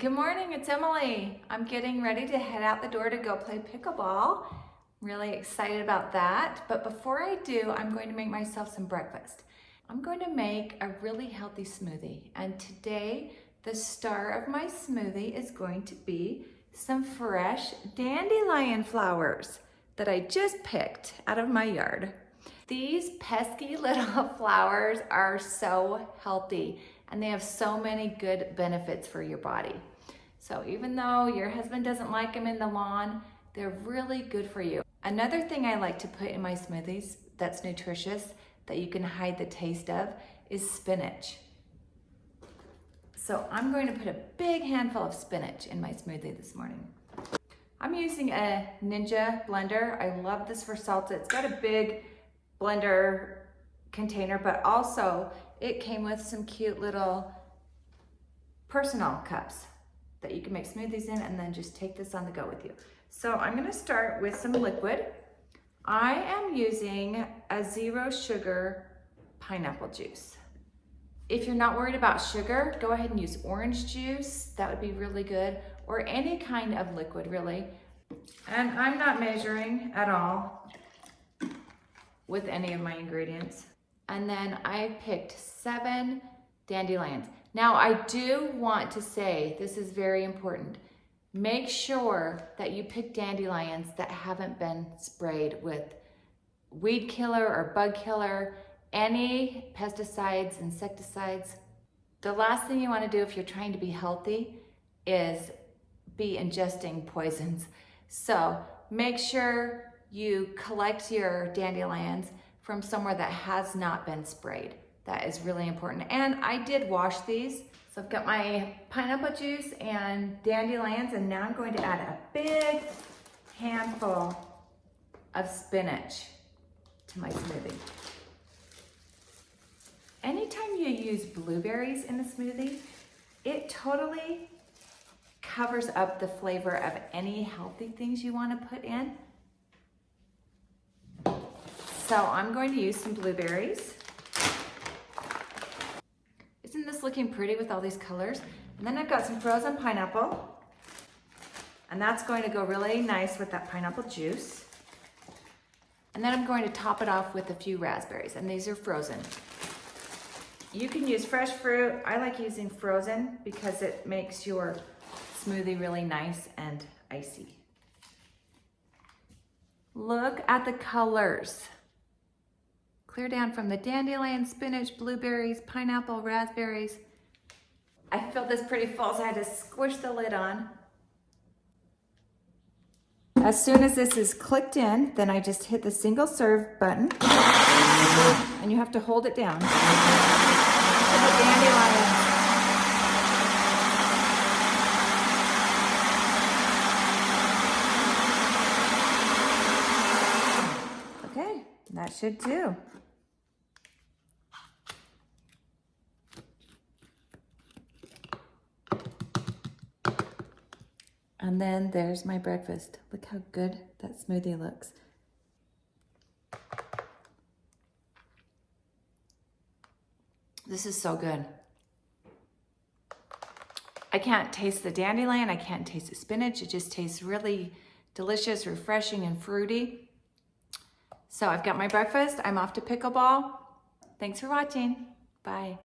Good morning, it's Emily. I'm getting ready to head out the door to go play pickleball. Really excited about that. But before I do, I'm going to make myself some breakfast. I'm going to make a really healthy smoothie. And today, the star of my smoothie is going to be some fresh dandelion flowers that I just picked out of my yard. These pesky little flowers are so healthy and they have so many good benefits for your body. So even though your husband doesn't like them in the lawn, they're really good for you. Another thing I like to put in my smoothies that's nutritious, that you can hide the taste of, is spinach. So I'm going to put a big handful of spinach in my smoothie this morning. I'm using a Ninja blender. I love this for salsa. It's got a big blender container, but also it came with some cute little personal cups that you can make smoothies in and then just take this on the go with you. So I'm gonna start with some liquid. I am using a 0 sugar pineapple juice. If you're not worried about sugar, go ahead and use orange juice. That would be really good, or any kind of liquid really. And I'm not measuring at all with any of my ingredients. And then I picked 7 dandelions. Now I do want to say, this is very important. Make sure that you pick dandelions that haven't been sprayed with weed killer or bug killer, any pesticides, insecticides. The last thing you want to do if you're trying to be healthy is be ingesting poisons. So make sure you collect your dandelions from somewhere that has not been sprayed. That is really important. And I did wash these. So I've got my pineapple juice and dandelions, and now I'm going to add a big handful of spinach to my smoothie. Anytime you use blueberries in a smoothie, it totally covers up the flavor of any healthy things you want to put in. So I'm going to use some blueberries. Isn't this looking pretty with all these colors? And then I've got some frozen pineapple, and that's going to go really nice with that pineapple juice. And then I'm going to top it off with a few raspberries, and these are frozen. You can use fresh fruit. I like using frozen because it makes your smoothie really nice and icy. Look at the colors. Clear down from the dandelion, spinach, blueberries, pineapple, raspberries. I filled this pretty full, so I had to squish the lid on. As soon as this is clicked in, then I just hit the single serve button, and you have to hold it down. And the dandelions. Okay, that should do. And then there's my breakfast. Look how good that smoothie looks. This is so good. I can't taste the dandelion, I can't taste the spinach. It just tastes really delicious, refreshing, and fruity. So I've got my breakfast. I'm off to pickleball. Thanks for watching. Bye.